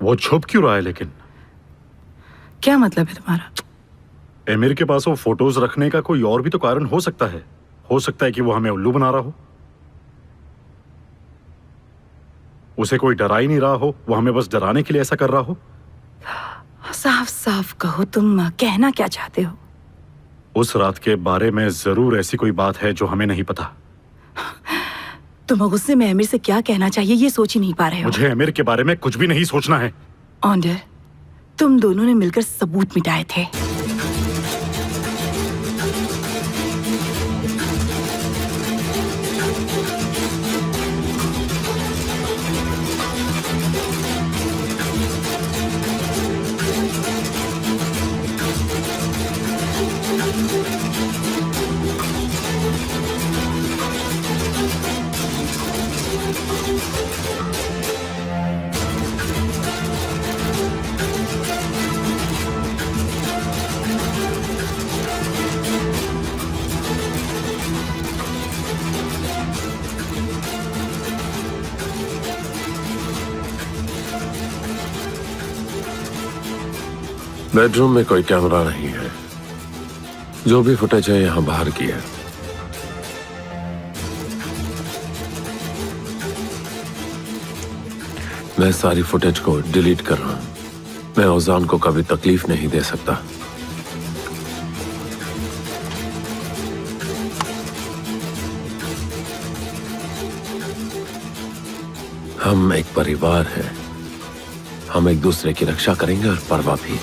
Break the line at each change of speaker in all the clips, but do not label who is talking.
वो छुप क्यों रहा है लेकिन?
क्या मतलब है तुम्हारा?
एमिर के पास वो फोटोज रखने का कोई और भी तो कारण हो सकता है। हो सकता है कि वो हमें उल्लू बना रहा हो, उसे कोई डरा ही नहीं रहा हो, वो हमें बस डराने के लिए ऐसा कर रहा हो।
साफ साफ कहो, तुम कहना क्या चाहते हो?
उस रात के बारे में जरूर ऐसी कोई बात है जो हमें नहीं पता।
तुम गुस्से में एमिर से क्या कहना चाहिए ये सोच ही नहीं पा रहे हो।
मुझे एमिर के बारे में कुछ भी नहीं सोचना है।
ऑन्डर, तुम दोनों ने मिलकर सबूत मिटाए थे।
बेडरूम में कोई कैमरा नहीं है। जो भी फुटेज है यहां बाहर की है। मैं सारी फुटेज को डिलीट कर रहा हूं। मैं औजान को कभी तकलीफ नहीं दे सकता। हम एक परिवार हैं। हम एक दूसरे की रक्षा करेंगे और परवाह भी।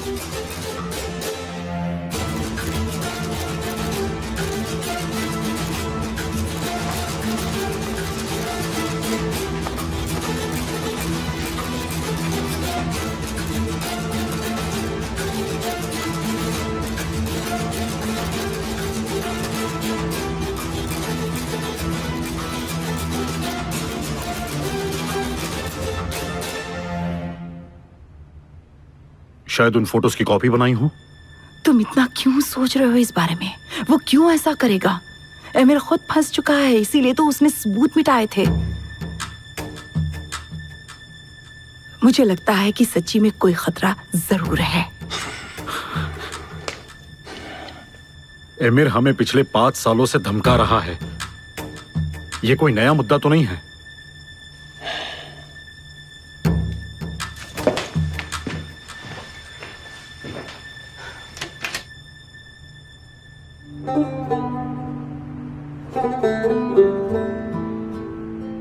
शायद उन फोटोज की कॉपी बनाई हो।
तुम इतना क्यों सोच रहे हो इस बारे में? वो क्यों ऐसा करेगा? एमिर खुद फंस चुका है, इसीलिए तो उसने सबूत मिटाए थे। मुझे लगता है कि सच्ची में कोई खतरा जरूर है।
एमिर हमें पिछले 5 सालों से धमका रहा है। ये कोई नया मुद्दा तो नहीं है।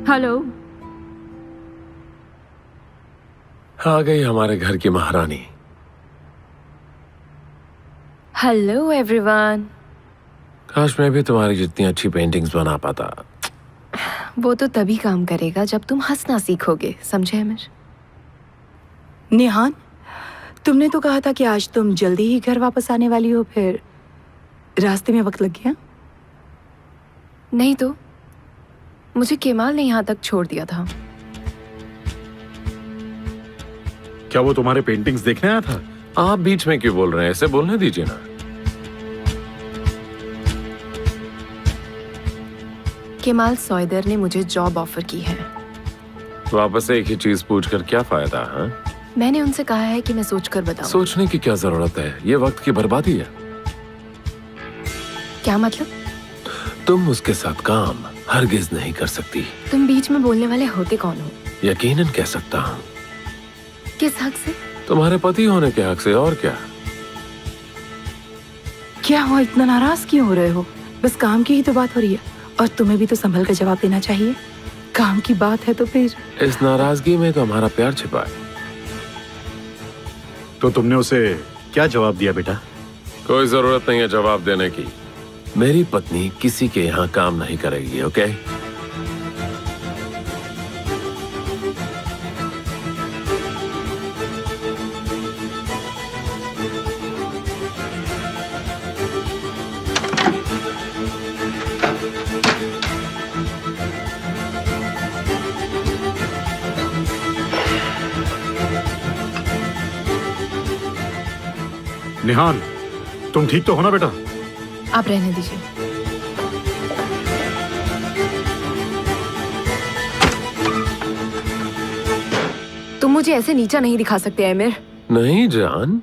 हेलो।
आ गई हमारे घर की महारानी।
Hello everyone.
काश मैं भी तुम्हारी जितनी अच्छी पेंटिंग्स बना पाता।
वो तो तभी काम करेगा जब तुम हंसना सीखोगे, समझे अमर?
निहान, तुमने तो कहा था कि आज तुम जल्दी ही घर वापस आने वाली हो, फिर रास्ते में वक्त लग गया?
नहीं तो मुझे केमाल ने यहाँ तक छोड़ दिया था।
क्या वो तुम्हारे पेंटिंग्स देखने आया था?
आप बीच में क्यों बोल रहे हैं? ऐसे बोलने दीजिए ना।
केमाल सौइदर ने मुझे जॉब ऑफर की है।
वापस एक ही चीज पूछकर क्या फायदा? हाँ,
मैंने उनसे कहा है कि मैं सोचकर बताऊं।
सोचने की क्या जरूरत है? ये वक्त की बर्बादी है।
क्या मतलब?
तुम उसके साथ काम हरगिज नहीं कर सकती।
तुम बीच में बोलने वाले होते कौन हो?
यकीनन कह सकता हूँ।
किस हक से?
तुम्हारे पति होने के हक से। और क्या?
क्या हुआ, इतना नाराज क्यों हो रहे हो? बस काम की ही तो बात हो रही है, और तुम्हें भी तो संभल कर जवाब देना चाहिए। काम की बात है तो फिर।
इस नाराजगी में तो हमारा प्यार छिपा है।
तो तुमने उसे क्या जवाब दिया बेटा?
कोई जरूरत नहीं है जवाब देने की। मेरी पत्नी किसी के यहाँ काम नहीं करेगी, ओके?
निहान, तुम ठीक तो हो ना बेटा?
आप रहने दीजिए। मुझे ऐसे नीचा नहीं दिखा सकते आमिर।
नहीं जान,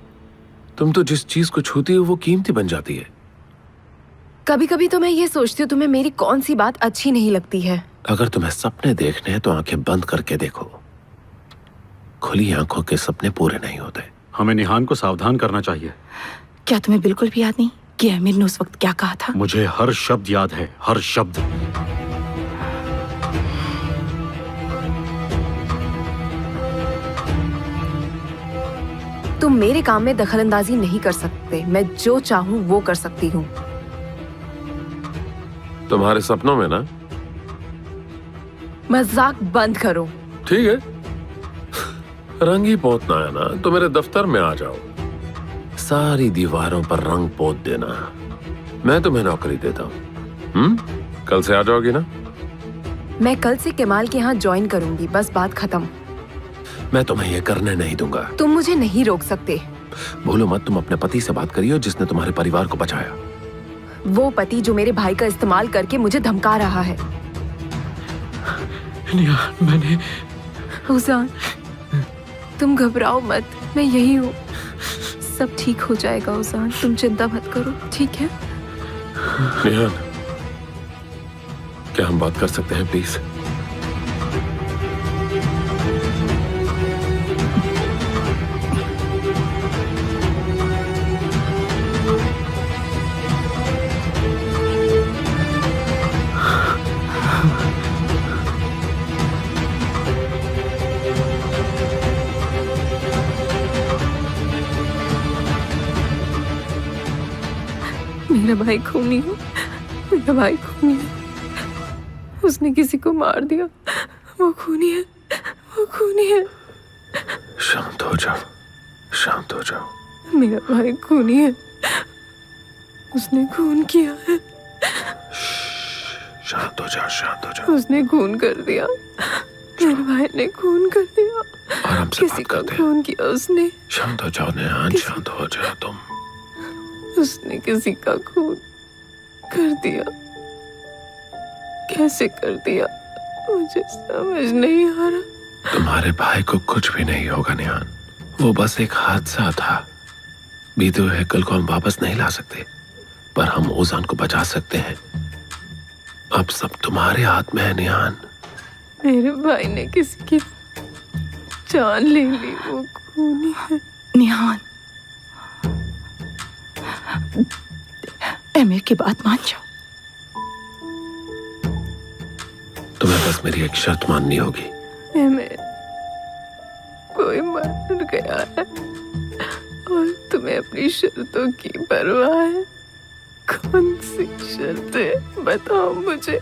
तुम तो जिस चीज को छूती हो वो कीमती बन जाती है।
कभी कभी तो मैं ये सोचती हूँ तुम्हें मेरी कौन सी बात अच्छी नहीं लगती है।
अगर तुम्हें सपने देखने हैं तो आंखें बंद करके देखो। खुली आंखों के सपने पूरे नहीं होते।
हमें निहान को सावधान करना चाहिए।
क्या तुम्हें बिल्कुल भी याद नहीं कि आमिर ने उस वक्त क्या कहा था?
मुझे हर शब्द याद है, हर शब्द।
तुम मेरे काम में दखलंदाजी नहीं कर सकते। मैं जो चाहूँ वो कर सकती हूँ।
तुम्हारे सपनों में ना?
मजाक बंद करो।
ठीक है, रंग ही पोतना है ना तो मेरे दफ्तर में आ जाओ। सारी दीवारों पर रंग पोत देना। मैं तुम्हें नौकरी देता हूँ। कल से आ जाओगी ना?
मैं कल से केमाल के यहाँ ज्वाइन करूंगी, बस बात खत्म।
मैं तुम्हें ये करने नहीं दूंगा।
तुम मुझे नहीं रोक सकते।
भूलो मत, तुम अपने पति से बात करिए जिसने तुम्हारे परिवार को बचाया।
वो पति जो मेरे भाई का इस्तेमाल करके मुझे धमका रहा है।
निहान, मैंने
हुसैन, तुम घबराओ मत, मैं यही हूँ। सब ठीक हो जाएगा हुसैन, तुम चिंता मत करो, ठीक है?
निहान, क्या हम बात कर सकते हैं प्लीज?
मेरा भाई खूनी है, मेरा भाई खूनी है। उसने किसी को मार दिया। वो खूनी है, वो खूनी है।
शांत हो जाओ, शांत हो जाओ।
मेरा भाई खूनी है, उसने खून किया है।
शांत हो जाओ, शांत हो जाओ।
उसने खून कर दिया। मेरे भाई ने खून कर दिया।
आराम से
किसी
बात
का
करते हैं।
खून किया उसने।
शांत हो जाओ निहान, शांत हो जाओ तुम।
उसने किसी का खून कर दिया। कैसे कर दिया मुझे समझ नहीं आ रहा।
तुम्हारे भाई को कुछ भी नहीं होगा निहान, वो बस एक हादसा था। बीते हुए कल को हम वापस नहीं ला सकते, पर हम ओजान को बचा सकते हैं। अब सब तुम्हारे हाथ में है निहान।
मेरे भाई ने किसी की जान ले ली, वो खूनी है।
निहान, आमिर की बात मान जाओ।
तुम्हें बस मेरी एक शर्त माननी होगी।
आमिर, कोई मर गया है और तुम्हें अपनी शर्तों की परवाह है। कौन सी शर्तें बताओ मुझे।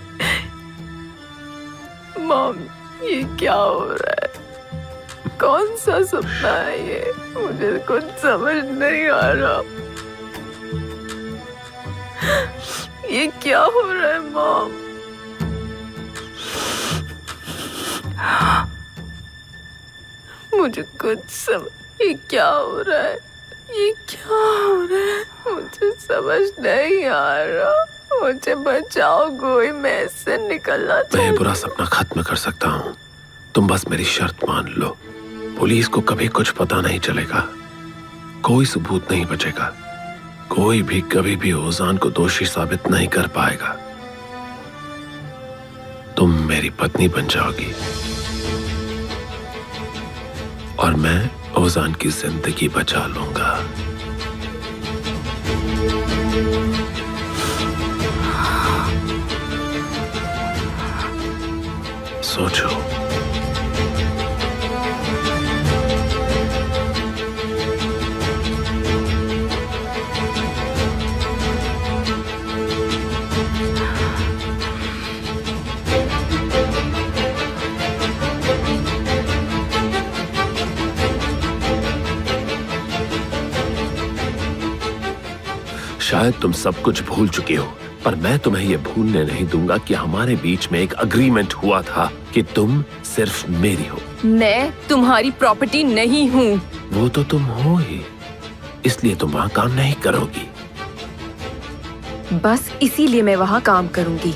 मॉम, ये क्या हो रहा है? कौन सा सपना है ये? मुझे कुछ समझ नहीं आ रहा। ये क्या हो रहा है मॉम? मुझे कुछ समझ, ये क्या हो रहा है? ये क्या हो रहा है? मुझे समझ नहीं आ रहा। मुझे बचाओ कोई, मैं इससे निकलना
मैं
चाहती हूँ।
बुरा सपना खत्म कर सकता हूँ, तुम बस मेरी शर्त मान लो। पुलिस को कभी कुछ पता नहीं चलेगा, कोई सबूत नहीं बचेगा, कोई भी कभी भी ओजान को दोषी साबित नहीं कर पाएगा। तुम मेरी पत्नी बन जाओगी और मैं ओजान की जिंदगी बचा लूंगा। सोचो। शायद तुम सब कुछ भूल चुके हो, पर मैं तुम्हें यह भूलने नहीं दूंगा कि हमारे बीच में एक अग्रीमेंट हुआ था कि तुम सिर्फ मेरी हो।
मैं तुम्हारी प्रॉपर्टी नहीं हूँ।
वो तो तुम हो ही, इसलिए तुम वहां काम नहीं करोगी।
बस इसीलिए मैं वहां काम करूंगी।